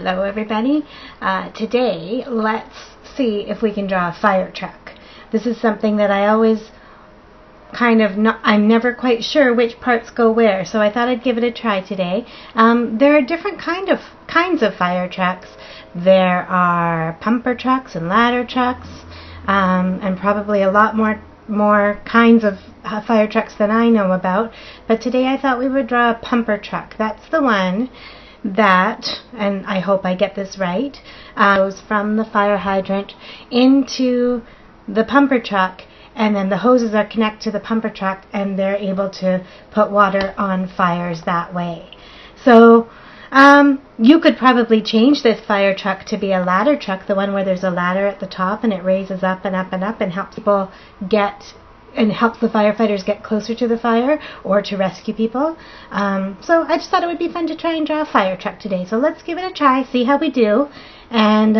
Hello everybody. Today let's see if we can draw a fire truck. This is something that I always I'm never quite sure which parts go where, so I thought I'd give it a try today. There are different kinds of fire trucks. There are pumper trucks and ladder trucks, and probably a lot more kinds of fire trucks than I know about. But today I thought we would draw a pumper truck. That's the one that, and I hope I get this right, goes from the fire hydrant into the pumper truck, and then the hoses are connected to the pumper truck and they're able to put water on fires that way. So you could probably change this fire truck to be a ladder truck, the one where there's a ladder at the top and it raises up and up and up and helps people helps the firefighters get closer to the fire or to rescue people. So I just thought it would be fun to try and draw a fire truck today. So let's give it a try, see how we do, and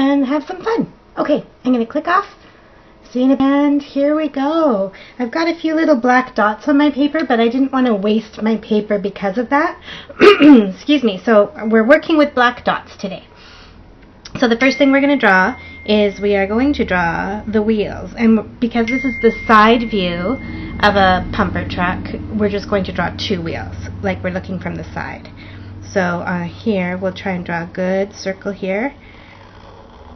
have some fun. Okay, I'm going to click off. See you in a bit. And here we go. I've got a few little black dots on my paper, but I didn't want to waste my paper because of that. Excuse me. So we're working with black dots today. So the first thing we're going to draw is we are going to draw the wheels. And because this is the side view of a pumper truck, we're just going to draw two wheels, like we're looking from the side. So here, we'll try and draw a good circle here.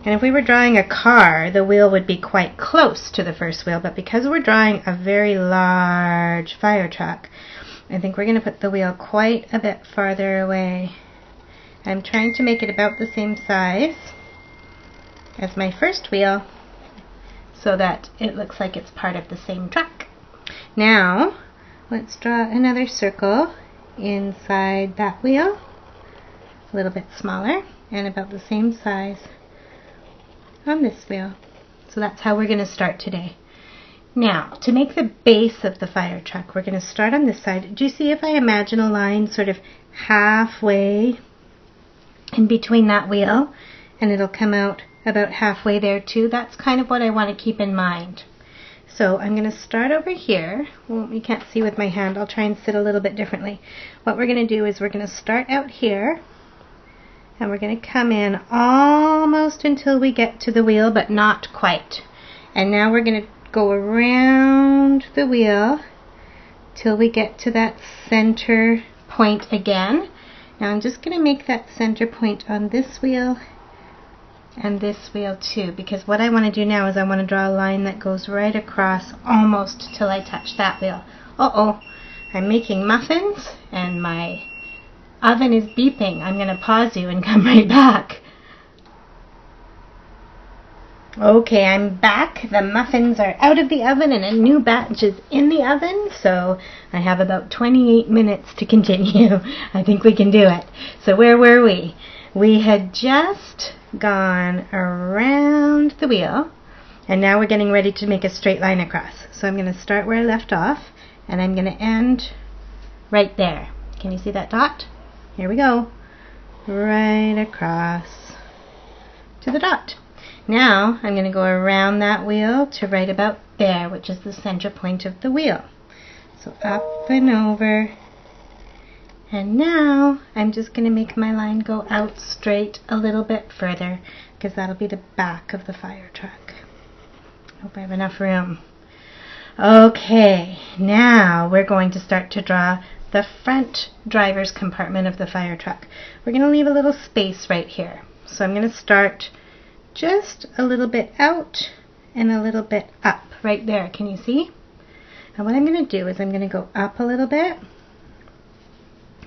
And if we were drawing a car, the wheel would be quite close to the first wheel. But because we're drawing a very large fire truck, I think we're going to put the wheel quite a bit farther away. I'm trying to make it about the same size as my first wheel so that it looks like it's part of the same truck. Now, let's draw another circle inside that wheel, a little bit smaller and about the same size on this wheel. So that's how we're going to start today. Now, to make the base of the fire truck, we're going to start on this side. Do you see if I imagine a line sort of halfway in between that wheel, and it'll come out about halfway there too? That's kind of what I want to keep in mind. So I'm going to start over here. Well, you can't see with my hand. I'll try and sit a little bit differently. What we're going to do is we're going to start out here, and we're going to come in almost until we get to the wheel, but not quite. And now we're going to go around the wheel till we get to that center point again. Now I'm just going to make that center point on this wheel and this wheel too, because what I want to do now is I want to draw a line that goes right across almost till I touch that wheel. Uh-oh, I'm making muffins and my oven is beeping. I'm going to pause you and come right back. Okay, I'm back. The muffins are out of the oven and a new batch is in the oven, so I have about 28 minutes to continue. I think we can do it. So where were we? We had just gone around the wheel, and now we're getting ready to make a straight line across. So I'm going to start where I left off, and I'm going to end right there. Can you see that dot? Here we go. Right across to the dot. Now I'm going to go around that wheel to right about there, which is the center point of the wheel. So up and over. And now I'm just going to make my line go out straight a little bit further, because that'll be the back of the fire truck. Hope I have enough room. Okay, now we're going to start to draw the front driver's compartment of the fire truck. We're going to leave a little space right here. So I'm going to start just a little bit out and a little bit up right there. Can you see? And what I'm going to do is I'm going to go up a little bit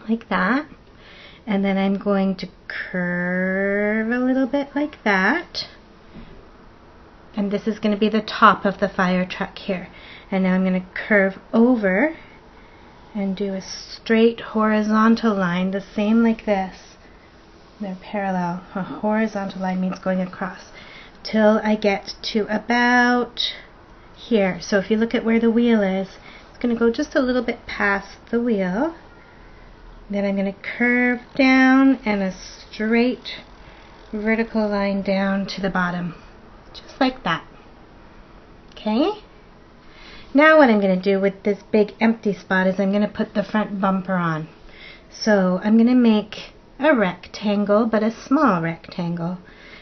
like that, and then I'm going to curve a little bit like that, and this is going to be the top of the fire truck here. And now I'm going to curve over and do a straight horizontal line, the same like this. They're parallel. A horizontal line means going across till I get to about here. So if you look at where the wheel is, it's going to go just a little bit past the wheel. Then I'm going to curve down and a straight vertical line down to the bottom. Just like that. Okay? Now what I'm going to do with this big empty spot is I'm going to put the front bumper on. So I'm going to make a rectangle, but a small rectangle.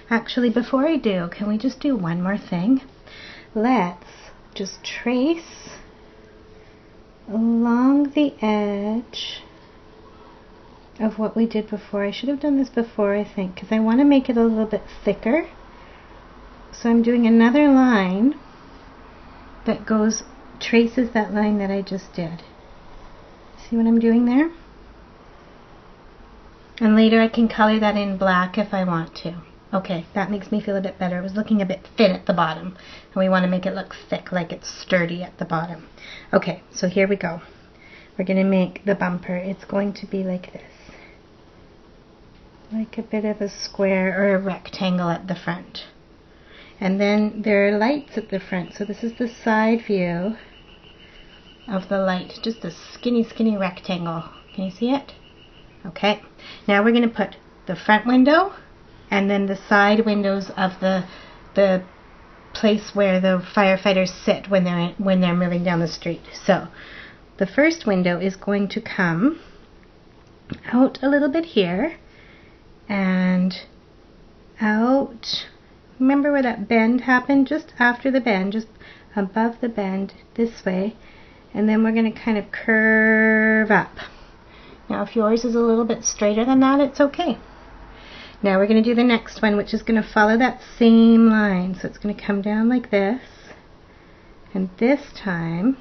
Actually, before I do, can we just do one more thing? Let's just trace along the edge of what we did before. I should have done this before, I think, because I want to make it a little bit thicker. So I'm doing another line that traces that line that I just did. See what I'm doing there? And later I can color that in black if I want to. Okay, that makes me feel a bit better. It was looking a bit thin at the bottom, and we want to make it look thick, like it's sturdy at the bottom. Okay, so here we go. We're going to make the bumper. It's going to be like this. Like a bit of a square or a rectangle at the front. And then there are lights at the front, so this is the side view of the light. Just a skinny, skinny rectangle. Can you see it? Okay, now we're going to put the front window and then the side windows of the place where the firefighters sit when they're moving down the street. So the first window is going to come out a little bit here and out. Remember where that bend happened? Just after the bend, just above the bend this way, and then we're going to kind of curve up. Now if yours is a little bit straighter than that, it's okay. Now we're going to do the next one, which is going to follow that same line. So it's going to come down like this, and this time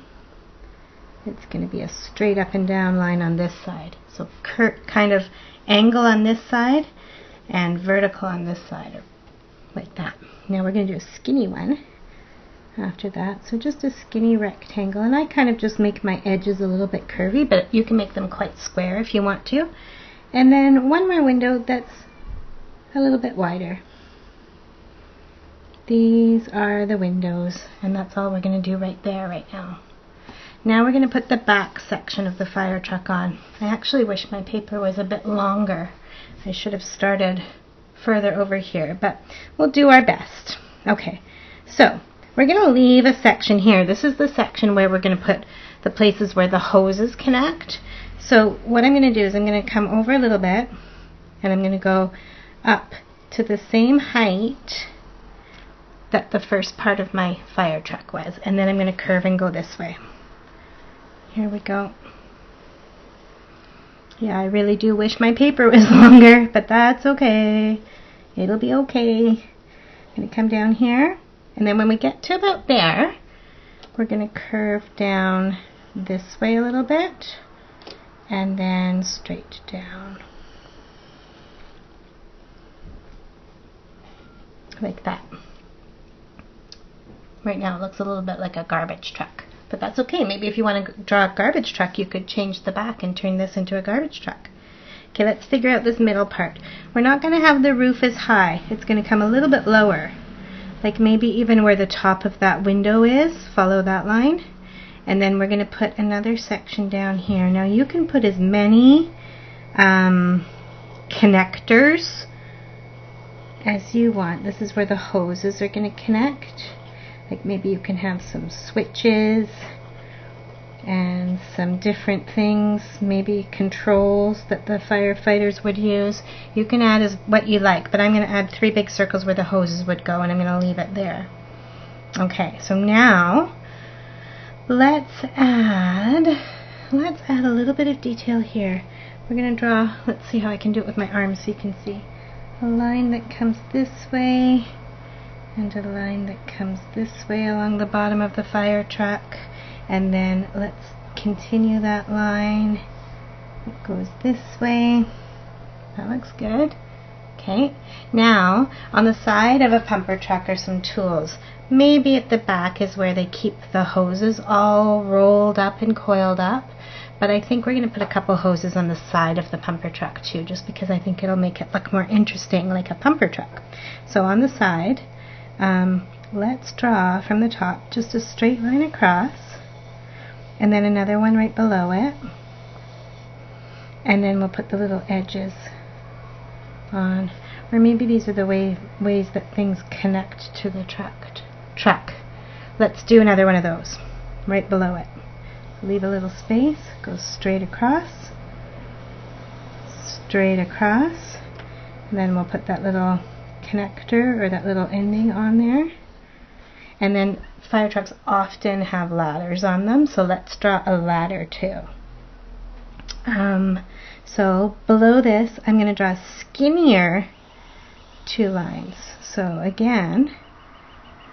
it's going to be a straight up and down line on this side. So kind of angle on this side and vertical on this side, like that. Now we're going to do a skinny one after that. So just a skinny rectangle, and I kind of just make my edges a little bit curvy, but you can make them quite square if you want to. And then one more window that's a little bit wider. These are the windows, and that's all we're going to do right there right now. Now we're going to put the back section of the fire truck on. I actually wish my paper was a bit longer. I should have started further over here, but we'll do our best. Okay, so we're going to leave a section here. This is the section where we're going to put the places where the hoses connect. So what I'm going to do is I'm going to come over a little bit, and I'm going to go up to the same height that the first part of my fire truck was, and then I'm going to curve and go this way. Here we go. Yeah, I really do wish my paper was longer, but that's okay. It'll be okay. I'm going to come down here, and then when we get to about there, we're going to curve down this way a little bit, and then straight down. Like that. Right now it looks a little bit like a garbage truck, but that's okay. Maybe if you want to draw a garbage truck, you could change the back and turn this into a garbage truck. Okay, let's figure out this middle part. We're not going to have the roof as high. It's going to come a little bit lower, like maybe even where the top of that window is. Follow that line, and then we're going to put another section down here. Now you can put as many connectors as you want. This is where the hoses are going to connect. Like maybe you can have some switches and some different things, maybe controls that the firefighters would use. You can add as what you like, but I'm going to add 3 big circles where the hoses would go, and I'm going to leave it there. Okay, so now let's add a little bit of detail here. We're going to draw, let's see how I can do it with my arms so you can see. A line that comes this way, and a line that comes this way along the bottom of the fire truck, and then let's continue that line. It goes this way. That looks good. Okay, now on the side of a pumper truck are some tools. Maybe at the back is where they keep the hoses all rolled up and coiled up. But I think we're going to put a couple hoses on the side of the pumper truck too, just because I think it'll make it look more interesting like a pumper truck. So on the side, let's draw from the top just a straight line across, and then another one right below it, and then we'll put the little edges on. Or maybe these are the ways that things connect to the truck. Let's do another one of those right below it. Leave a little space, go straight across, straight across. And then we'll put that little connector or that little ending on there. And then Firetrucks often have ladders on them, so let's draw a ladder too. So below this, I'm going to draw skinnier 2 lines. So again,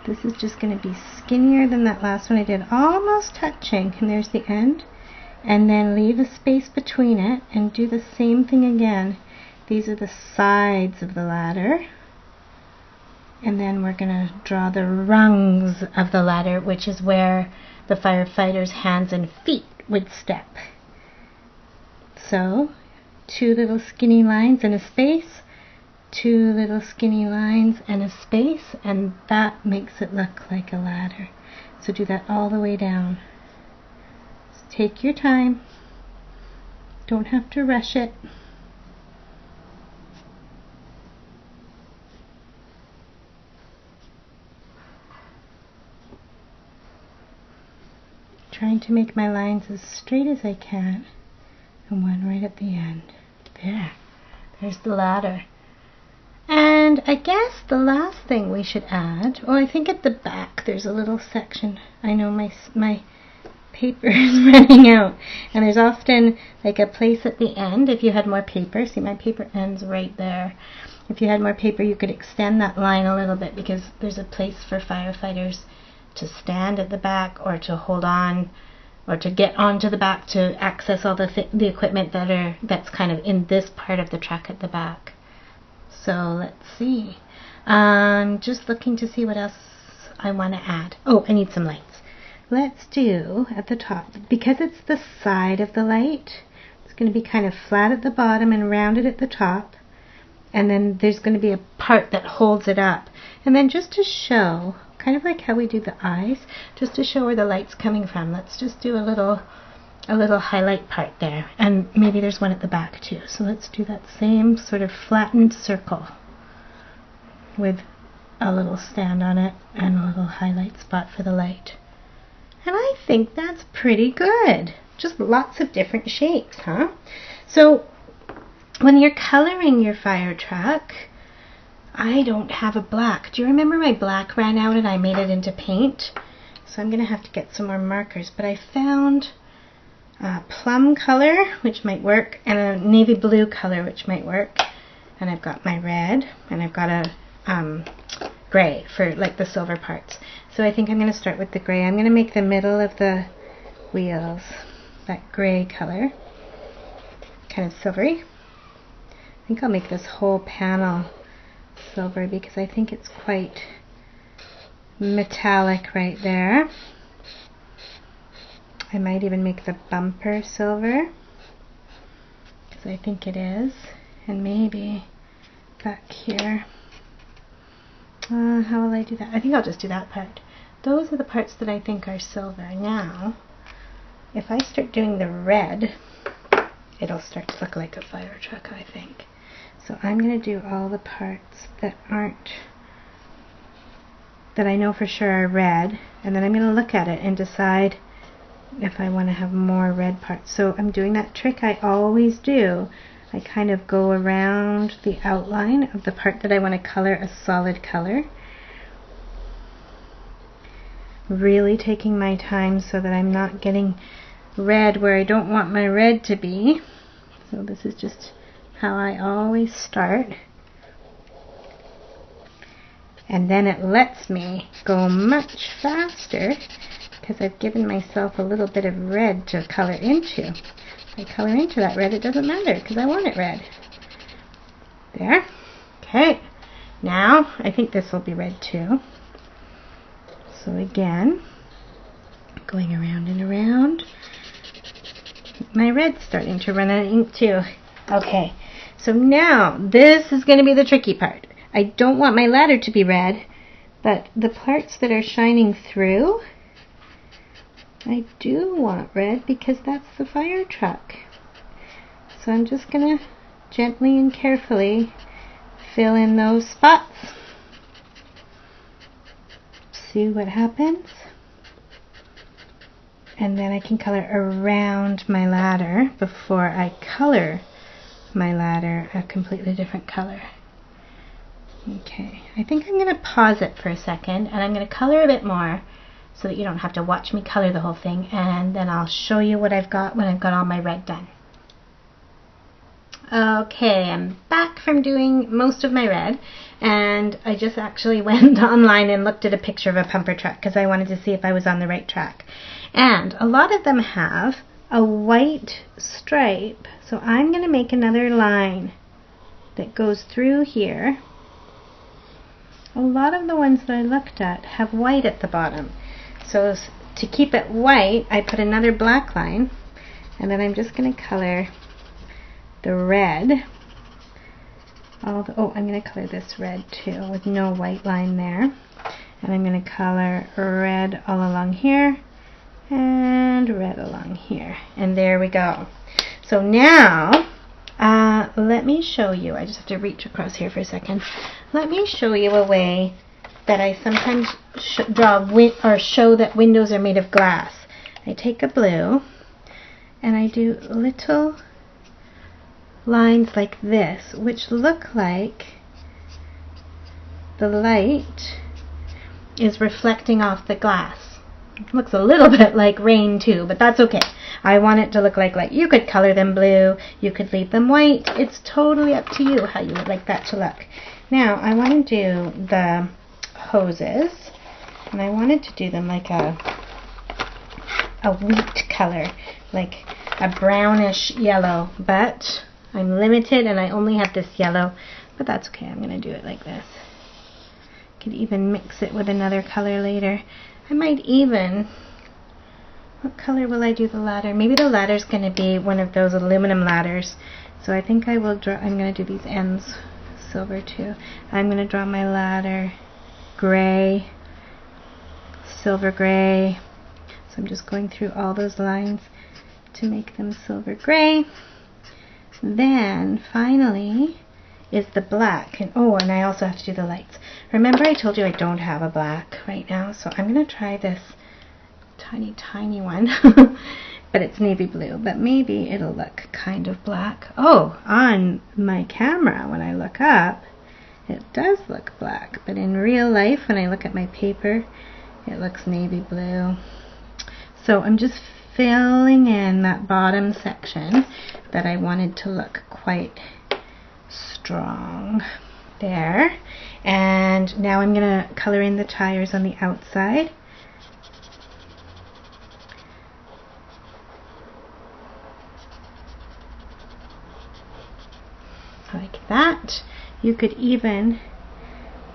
this is just going to be skinnier than that last one I did, almost touching, and there's the end. And then leave a space between it and do the same thing again. These are the sides of the ladder. And then we're going to draw the rungs of the ladder, which is where the firefighters' hands and feet would step. So 2 little skinny lines and a space, 2 little skinny lines and a space, and that makes it look like a ladder. So do that all the way down. Just take your time. Don't have to rush it. Trying to make my lines as straight as I can, and one right at the end. There's the ladder. And I guess the last thing we should add, I think at the back there's a little section. I know my paper is running out, and there's often like a place at the end. If you had more paper, see my paper ends right there. If you had more paper, you could extend that line a little bit, because there's a place for firefighters to stand at the back, or to hold on, or to get onto the back to access all the equipment that's kind of in this part of the truck at the back. So let's see. Just looking to see what else I want to add. Oh, I need some lights. Let's do at the top, because it's the side of the light, it's going to be kind of flat at the bottom and rounded at the top. And then there's going to be a part that holds it up. And then just to show, kind of like how we do the eyes, just to show where the light's coming from, let's just do a little highlight part there. And maybe there's one at the back too. So let's do that same sort of flattened circle with a little stand on it and a little highlight spot for the light. And I think that's pretty good. Just lots of different shapes, huh? So when you're coloring your fire truck, I don't have a black. Do you remember my black ran out and I made it into paint? So I'm going to have to get some more markers. But I found a plum color, which might work, and a navy blue color, which might work. And I've got my red, and I've got a gray for like the silver parts. So I think I'm going to start with the gray. I'm going to make the middle of the wheels that gray color, kind of silvery. I think I'll make this whole panel silver because I think it's quite metallic right there. I might even make the bumper silver because I think it is, and maybe back here. How will I do that? I think I'll just do that part. Those are the parts that I think are silver. Now, if I start doing the red, it'll start to look like a fire truck, I think. So I'm going to do all the parts that I know for sure are red, and then I'm going to look at it and decide if I want to have more red parts. So I'm doing that trick I always do. I kind of go around the outline of the part that I want to color a solid color, really taking my time so that I'm not getting red where I don't want my red to be. So this is just how I always start. And then it lets me go much faster because I've given myself a little bit of red to color into. If I color into that red, it doesn't matter because I want it red. There. Okay. Now, I think this will be red too. So again, going around and around. My red's starting to run out of ink too. Okay. So now, this is going to be the tricky part. I don't want my ladder to be red, but the parts that are shining through, I do want red because that's the fire truck. So I'm just going to gently and carefully fill in those spots. See what happens. And then I can color around my ladder before I color my ladder a completely different color. Okay, I think I'm going to pause it for a second, and I'm going to color a bit more so that you don't have to watch me color the whole thing, and then I'll show you what I've got when I've got all my red done. Okay, I'm back from doing most of my red, and I just actually went online and looked at a picture of a pumper truck because I wanted to see if I was on the right track. And a lot of them have a white stripe, so I'm going to make another line that goes through here. A lot of the ones that I looked at have white at the bottom. So to keep it white, I put another black line, and then I'm just going to color the red. I'm going to color this red too with no white line there. And I'm going to color red all along here and red along here. And there we go. So now, let me show you. I just have to reach across here for a second. Let me show you a way that I sometimes show that windows are made of glass. I take a blue and I do little lines like this, which look like the light is reflecting off the glass. It looks a little bit like rain too, but that's okay. I want it to look like light. You could color them blue, you could leave them white. It's totally up to you how you would like that to look. Now I want to do the hoses, and I wanted to do them like a wheat color, like a brownish yellow, but I'm limited and I only have this yellow, but that's okay. I'm going to do it like this. Could even mix it with another color later. I might even, what color will I do the ladder? Maybe the ladder's going to be one of those aluminum ladders. So I think I will draw, I'm going to do these ends silver too. I'm going to draw my ladder gray, silver gray. So I'm just going through all those lines to make them silver gray. Then finally is the black, and I also have to do the lights. Remember I told you I don't have a black right now, so I'm going to try this tiny one, but it's navy blue, but maybe it'll look kind of black. On my camera when I look up, it does look black, but in real life when I look at my paper, it looks navy blue. So I'm just filling in that bottom section that I wanted to look quite strong there. And now I'm going to color in the tires on the outside. Like that. You could even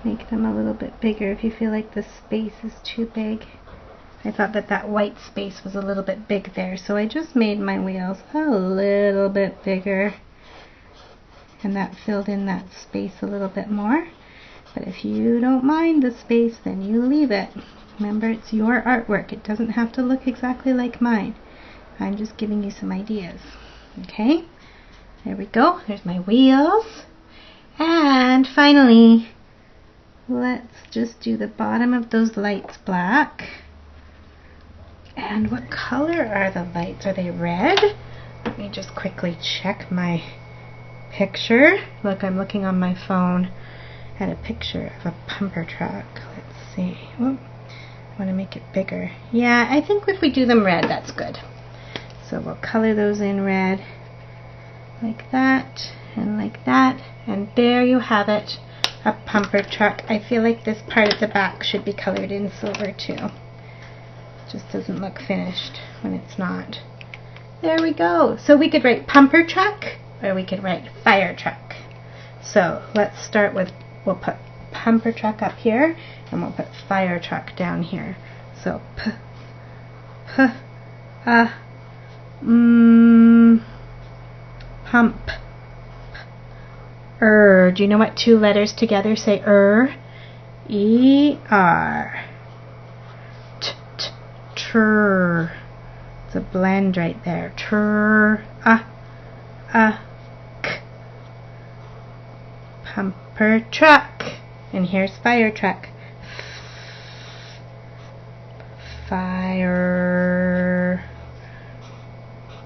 make them a little bit bigger if you feel like the space is too big. I thought that white space was a little bit big there, so I just made my wheels a little bit bigger, and that filled in that space a little bit more. But if you don't mind the space, then you leave it. Remember, it's your artwork. It doesn't have to look exactly like mine. I'm just giving you some ideas. Okay, there we go. There's my wheels. And finally, let's just do the bottom of those lights black. And what color are the lights? Are they red? Let me just quickly check my picture. Look, I'm looking on my phone at a picture of a pumper truck. Let's see. I want to make it bigger. Yeah, I think if we do them red, that's good. So we'll color those in red like that and like that. And there you have it, a pumper truck. I feel like this part at the back should be colored in silver too. Just doesn't look finished when it's not. There we go. So we could write pumper truck, or we could write fire truck. So let's start with, we'll put pumper truck up here, and we'll put fire truck down here. So pump. Do you know what two letters together say E-R. Trr. It's a blend right there. Trr. K. Pumper truck. And here's fire truck. Fire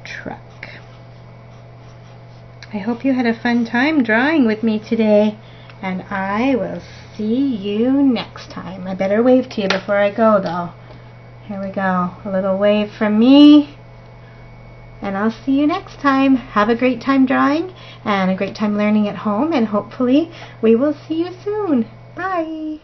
truck. I hope you had a fun time drawing with me today, and I will see you next time. I better wave to you before I go, though. Here we go. A little wave from me, and I'll see you next time. Have a great time drawing and a great time learning at home, and hopefully we will see you soon. Bye.